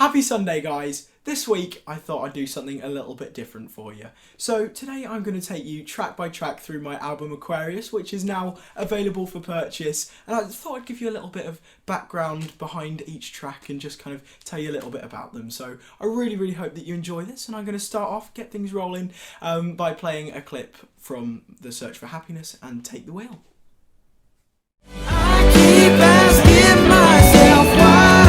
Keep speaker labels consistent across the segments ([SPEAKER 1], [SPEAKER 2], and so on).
[SPEAKER 1] Happy Sunday, guys! This week I thought I'd do something a little bit different for you. So today I'm going to take you track by track through my album Aquarius, which is now available for purchase, and I thought I'd give you a little bit of background behind each track and just kind of tell you a little bit about them. So I really hope that you enjoy this, and I'm going to start off, get things rolling by playing a clip from The Search for Happiness and Take the Wheel.
[SPEAKER 2] I keep asking myself why.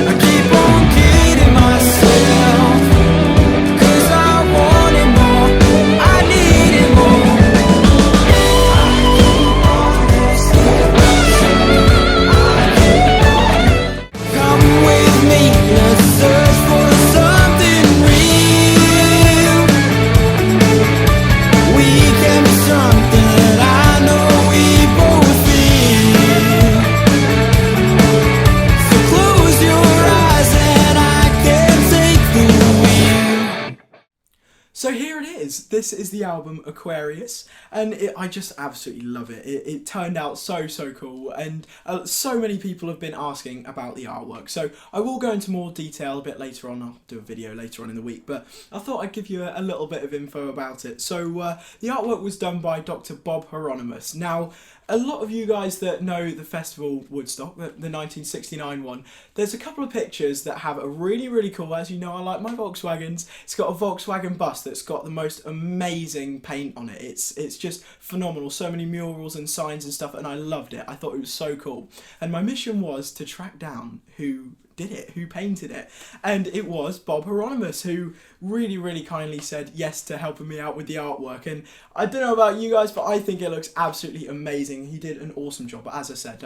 [SPEAKER 2] I keep on kidding myself, 'cause I wanted more, I needed more. I keep on asking myself, come with me, let's search for something real. We can be something that I know we both feel. So close your eyes and I can take the wheel.
[SPEAKER 1] So here it is. This is the album Aquarius, and I just absolutely love it. It turned out so cool, and so many people have been asking about the artwork. So I will go into more detail a bit later on. I'll do a video later on in the week, but I thought I'd give you a little bit of info about it. So the artwork was done by Dr. Bob Hieronymus. Now, a lot of you guys that know the festival Woodstock, the 1969 one, there's a couple of pictures that have a really cool, as you know I like my Volkswagens, it's got a Volkswagen bus that's got the most amazing paint on it. It's just phenomenal, so many murals and signs and stuff, and I loved it. I thought it was so cool. And my mission was to track down who did it, who painted it, and it was Bob Hieronymus, who really kindly said yes to helping me out with the artwork. And I don't know about you guys, but I think it looks absolutely amazing. He did an awesome job. But as I said,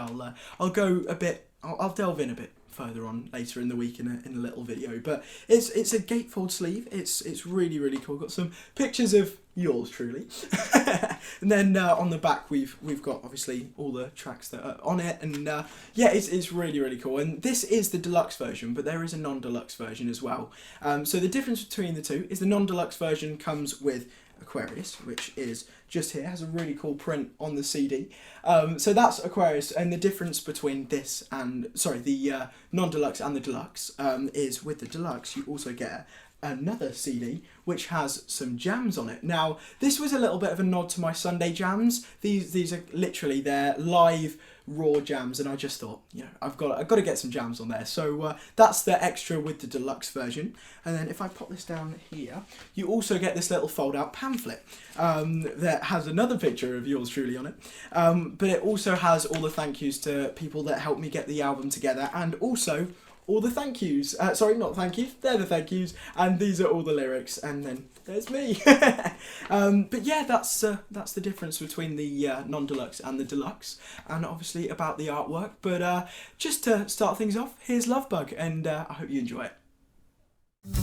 [SPEAKER 1] I'll go a bit, I'll delve in a bit further on later in the week in a little video. But it's a gatefold sleeve. It's really cool. Got some pictures of yours truly, and then on the back we've got obviously all the tracks that are on it, and yeah, it's really cool. And this is the deluxe version, but there is a non-deluxe version as well. So the difference between the two is the non-deluxe version comes with Aquarius, which is just here, has a really cool print on the CD. So that's Aquarius, and the difference between this and, sorry, the non-deluxe and the deluxe is with the deluxe you also get another CD which has some jams on it. Now, this was a little bit of a nod to my Sunday jams. These are literally their live raw jams, and I just thought, you know, I've got to get some jams on there. So that's the extra with the deluxe version. And then if I pop this down here, you also get this little fold-out pamphlet that has another picture of yours truly on it. But it also has all the thank yous to people that helped me get the album together, and also all the thank yous. Sorry, not thank yous, they're the thank yous, and these are all the lyrics, and then there's me. But yeah, that's the difference between the non-deluxe and the deluxe, and obviously about the artwork. But just to start things off, here's Lovebug, and I hope you enjoy it.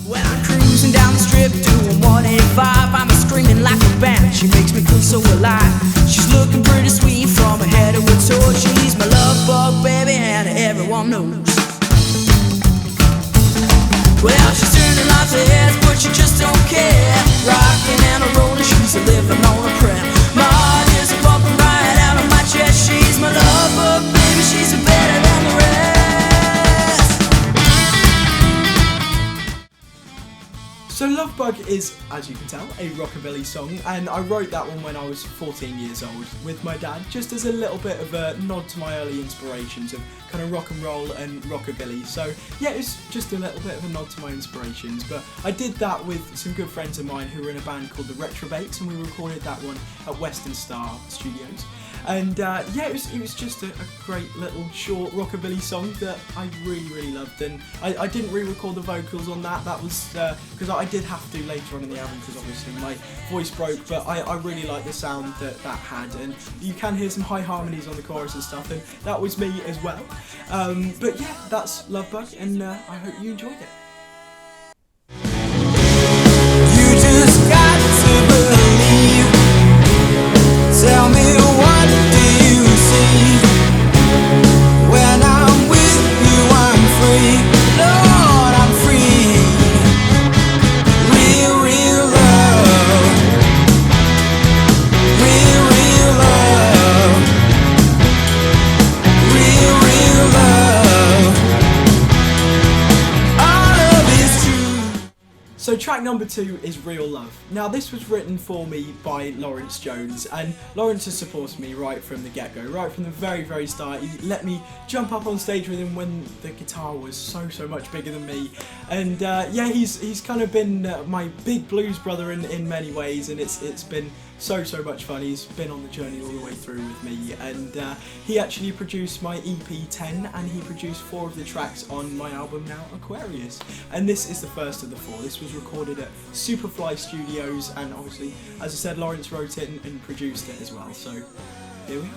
[SPEAKER 2] When I'm cruising down the strip doing 185, I'm screaming like a bat. She makes me feel so alive. She's looking pretty sweet from her head to her toe. She's my love bug, baby, and everyone knows. Well, she's turning lots of heads, but she just don't care. Rocking and a rolling, she's a living on a prayer. My heart is a pumping right out of my chest. She's my love bug, baby, she's better than the rest.
[SPEAKER 1] So Lovebug is, as you can tell, a rockabilly song, and I wrote that one when I was 14 years old with my dad, just as a little bit of a nod to my early inspirations of kind of rock and roll and rockabilly. So yeah, it's just a little bit of a nod to my inspirations. But I did that with some good friends of mine who were in a band called the Retrobates, and we recorded that one at Western Star Studios. And yeah, it was just a great little short rockabilly song that I really loved. And I didn't re-record the vocals on that. That was because I did have to later on in the album, because obviously my voice broke. But I really like the sound that had, and you can hear some high harmonies on the chorus and stuff, and that was me as well. But yeah, that's Lovebug, and I hope you enjoyed it.
[SPEAKER 2] You just got to believe. Tell me, what do you see? When I'm with you, I'm free. Lord, I'm free. Real love. Real love. Real love.
[SPEAKER 1] track number 2 is Real Love. Now this was written for me by Lawrence Jones, and Lawrence has supported me right from the get-go, right from the very start. He let me jump up on stage with him when the guitar was so much bigger than me, and yeah, he's kind of been my big blues brother in many ways, and it's been so much fun. He's been on the journey all the way through with me, and he actually produced my EP 10, and he produced 4 of the tracks on my album now, Aquarius, and this is the first of the 4. This was recorded at Superfly Studios, and obviously, as I said, Lawrence wrote it and produced it as well, so here we are.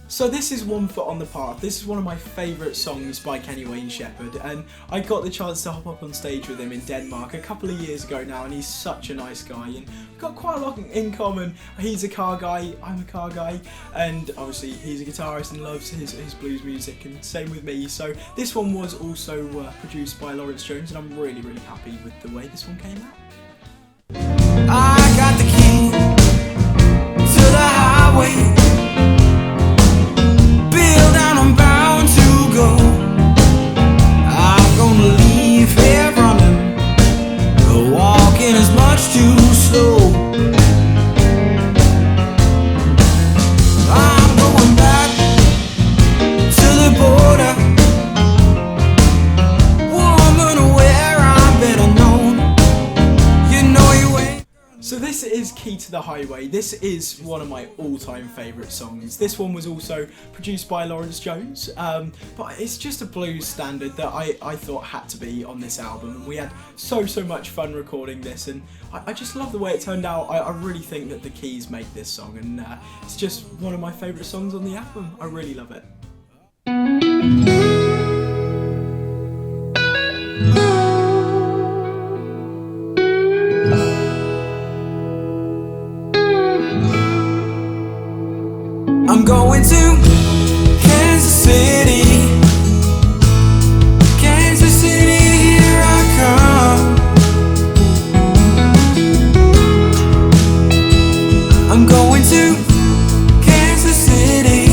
[SPEAKER 1] So this is One Foot on the Path. This is one of my favourite songs by Kenny Wayne Shepherd, and I got the chance to hop up on stage with him in Denmark a couple of years ago now, and he's such a nice guy, and we've got quite a lot in common. He's a car guy, I'm a car guy, and obviously he's a guitarist and loves his blues music, and same with me. So this one was also produced by Lawrence Jones, and I'm really happy with the way this one came out.
[SPEAKER 2] I got the key to the highway. I'm bound to go. I'm gonna leave here running. The walking is much too slow. I'm going back to the border. Woman, where I'm better known. You know you ain't.
[SPEAKER 1] So this is Key to the Highway. This is one of my all-time favourite songs. This one was also produced by Lawrence Jones, but it's just a blues standard that I thought had to be on this album, and we had so much fun recording this, and I just love the way it turned out. I really think that the keys make this song, and it's just one of my favourite songs on the album. I really love it.
[SPEAKER 2] I'm going to Kansas City. Kansas City, here I come. I'm going to Kansas City.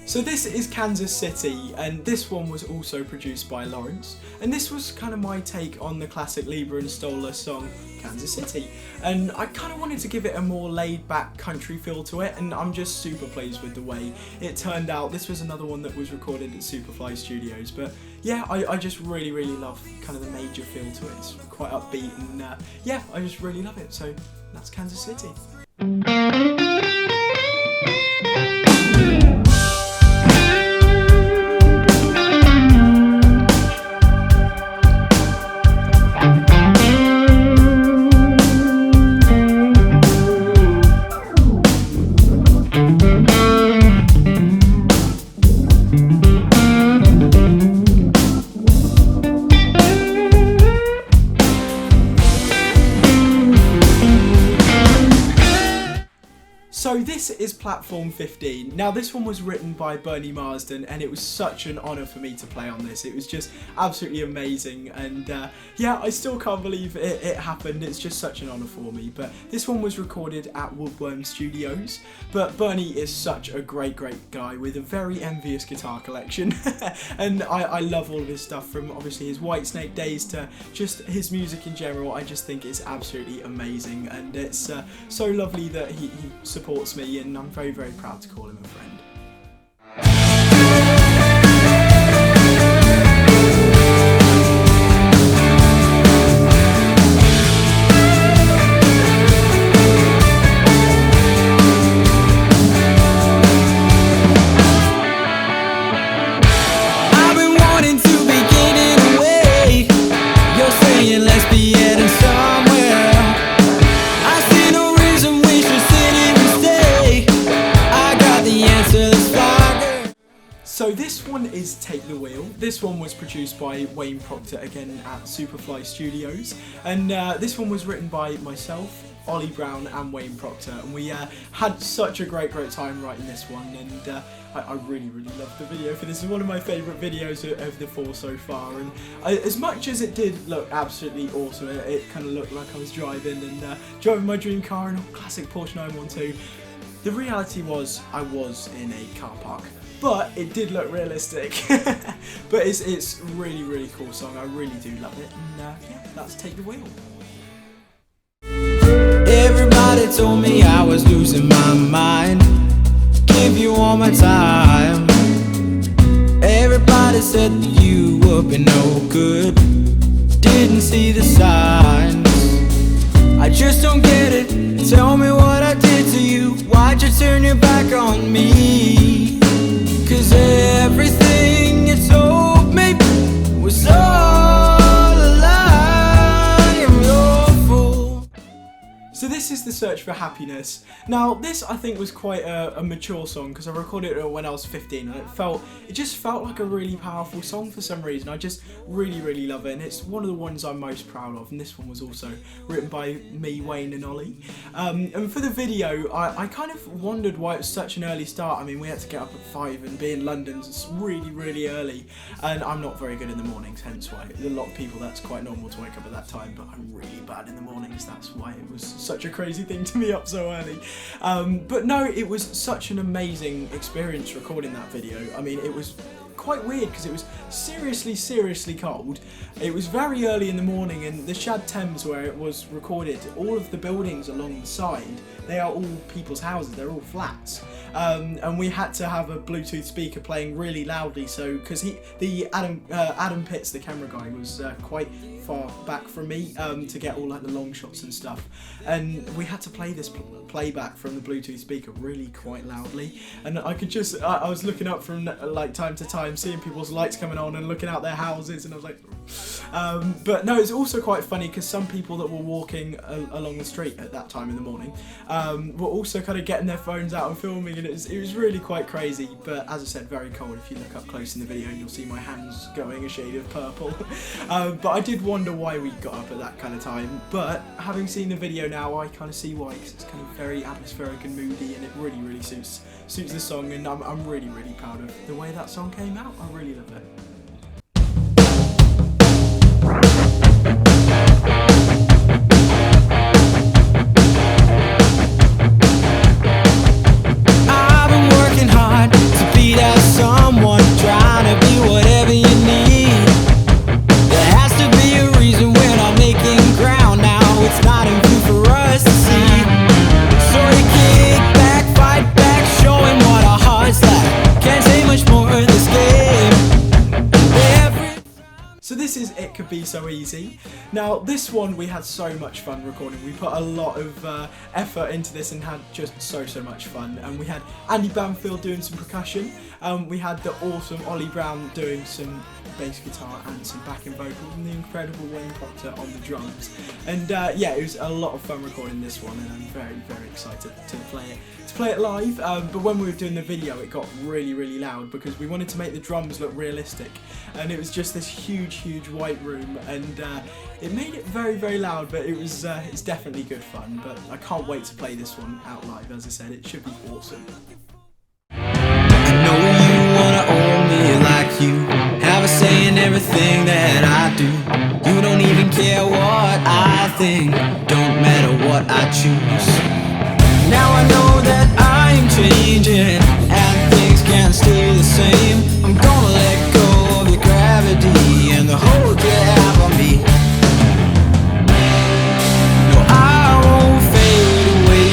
[SPEAKER 1] So this is Kansas City, and this one was also produced by Lawrence, and this was kind of my take on the classic Lieber and Stoller song Kansas City, and I kind of wanted to give it a more laid back country feel to it, and I'm just super pleased with the way it turned out. This was another one that was recorded at Superfly Studios, but yeah, I just really love kind of the major feel to it. It's quite upbeat, and yeah, I just really love it. So that's Kansas City. So this is Platform 15. Now this one was written by Bernie Marsden, and it was such an honour for me to play on this. It was just absolutely amazing, and yeah, I still can't believe it happened. It's just such an honour for me. But this one was recorded at Woodworm Studios, but Bernie is such a great guy with a very envious guitar collection, and I love all of his stuff, from obviously his Whitesnake days to just his music in general. I just think it's absolutely amazing, and it's so lovely that he supports me, and I'm very proud to call him a friend.
[SPEAKER 2] I've been wanting to be getting away. You're saying let's be heading somewhere. I see no reason we should sit here and stay. I got the answer.
[SPEAKER 1] So this one is Take the Wheel. This one was produced by Wayne Proctor, again at Superfly Studios, and this one was written by myself, Ollie Brown and Wayne Proctor, and we had such a great time writing this one, and I really loved the video for this. It's one of my favourite videos of the 4 so far, and as much as it did look absolutely awesome, it kind of looked like I was driving my dream car in a classic Porsche 912, the reality was I was in a car park. But it did look realistic. But it's really cool song. I really do love it. And yeah, that's Take the Wheel.
[SPEAKER 2] Everybody told me I was losing my mind. Give you all my time. Everybody said that you would be no good. Didn't see the signs. I just don't get it. Tell me what I did to you. Why'd you turn your back on me? 'Cause everything you told me was all a lie. I'm your fool.
[SPEAKER 1] So this is The Search for Happiness. Now this I think was quite a mature song because I recorded it when I was 15 and it just felt like a really powerful song for some reason. I just really love it, and it's one of the ones I'm most proud of, and this one was also written by me, Wayne and Ollie. And for the video I kind of wondered why it was such an early start. I mean, we had to get up at 5 and be in London, so it's really early, and I'm not very good in the mornings, hence why a lot of people that's quite normal to wake up at that time, but I'm really bad in the mornings. That's why it was such a crazy thing to be up so early. But no, it was such an amazing experience recording that video. I mean, it was quite weird because it was seriously cold. It was very early in the morning, and the Shad Thames where it was recorded, all of the buildings along the side, they are all people's houses, they're all flats. And we had to have a Bluetooth speaker playing really loudly, so because Adam Pitts, the camera guy, was quite far back from me to get all like the long shots and stuff, and we had to play this playback from the Bluetooth speaker really quite loudly, and I could just I was looking up from like time to time, seeing people's lights coming on and looking out their houses, and I was like but no, it's also quite funny because some people that were walking along the street at that time in the morning were also kind of getting their phones out and filming, and it was really quite crazy. But as I said, very cold. If you look up close in the video, you'll see my hands going a shade of purple. But I did wonder why we got up at that kind of time, but having seen the video now, I kind of see why, because it's kind of very atmospheric and moody, and it really suits the song, and I'm really proud of the way that song came out. I really love it.
[SPEAKER 2] I've been working hard to be that someone, trying to be whatever you need. There has to be a reason we're not making ground now. It's not in view for us to see. So you kick back, fight back, showing what our hearts like. Can't say much more in this game.
[SPEAKER 1] So this is It Could Be So Easy. Now this one we had so much fun recording. We put a lot of effort into this and had just so much fun. And we had Andy Banfield doing some percussion. We had the awesome Ollie Brown doing some bass guitar and some backing vocals, and the incredible Wayne Proctor on the drums. And yeah, it was a lot of fun recording this one, and I'm very excited to play it live. But when we were doing the video, it got really loud because we wanted to make the drums look realistic, and it was just this huge white room, and it made it very loud. But it was it's definitely good fun. But I can't wait to play this one out live. As I said, it should be awesome.
[SPEAKER 2] I know you wanna own me like you have a say in everything that I do. You don't even care what I think, don't matter what I choose. Now I know that I'm changing and things can't stay the same. I'm gonna let go of your gravity and the hold you have on me. No, I won't fade away.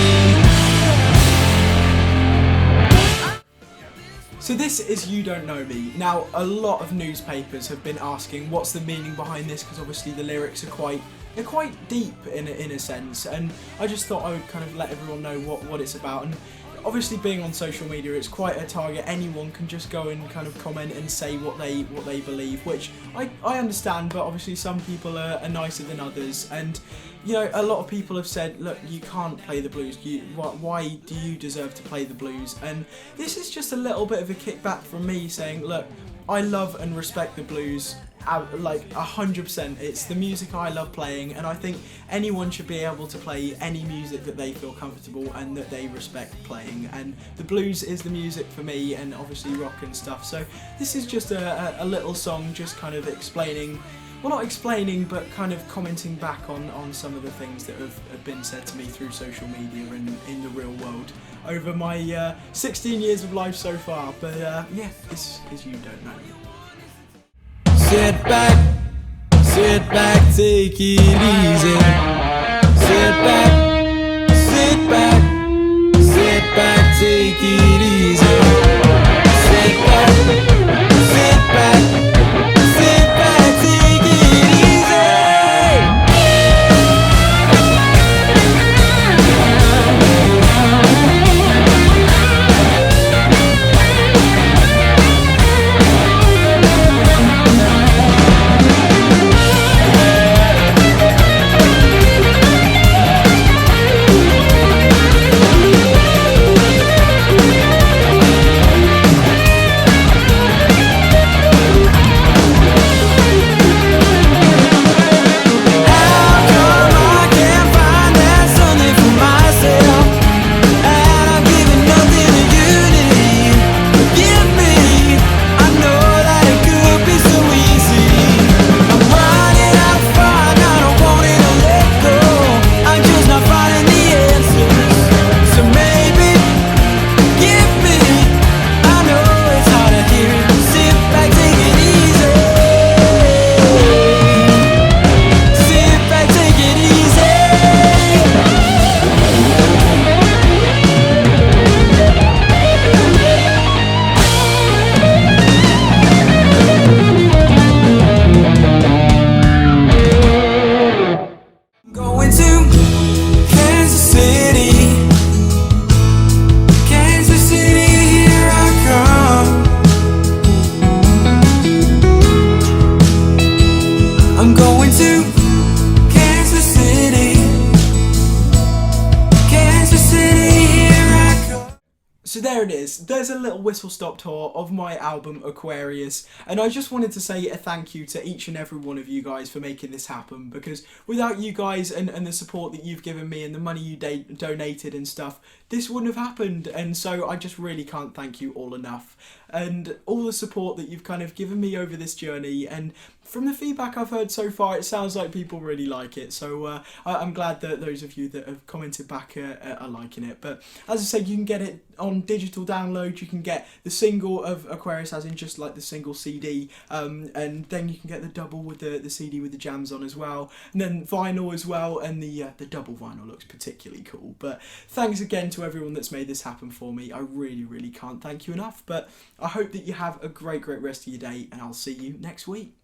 [SPEAKER 1] So this is You Don't Know Me. Now, a lot of newspapers have been asking what's the meaning behind this, because obviously the lyrics are they're quite deep in a sense, and I just thought I would kind of let everyone know what it's about. And obviously being on social media, it's quite a target. Anyone can just go and kind of comment and say what they believe, which I understand, but obviously some people are nicer than others. And you know, a lot of people have said, look, you can't play the blues, why do you deserve to play the blues? And this is just a little bit of a kickback from me saying, look, I love and respect the blues like 100%. It's the music I love playing, and I think anyone should be able to play any music that they feel comfortable and that they respect playing, and the blues is the music for me, and obviously rock and stuff. So this is just a little song just kind of explaining, well, not explaining, but kind of commenting back on some of the things that have been said to me through social media and in the real world over my 16 years of life so far. But yeah, this is You Don't Know.
[SPEAKER 2] Sit back, take it easy. Sit back, take it easy. Sit back, take it easy.
[SPEAKER 1] So there it is, there's a little whistle-stop tour of my album Aquarius, and I just wanted to say a thank you to each and every one of you guys for making this happen, because without you guys and the support that you've given me and the money you donated and stuff, this wouldn't have happened. And so I just really can't thank you all enough, and all the support that you've kind of given me over this journey, and from the feedback I've heard so far, it sounds like people really like it. So I'm glad that those of you that have commented back are liking it. But as I said, you can get it on digital download. You can get the single of Aquarius, as in just like the single CD, and then you can get the double with the CD with the jams on as well, and then vinyl as well, and the double vinyl looks particularly cool. But thanks again to everyone that's made this happen for me. I really can't thank you enough. But I hope that you have a great rest of your day, and I'll see you next week.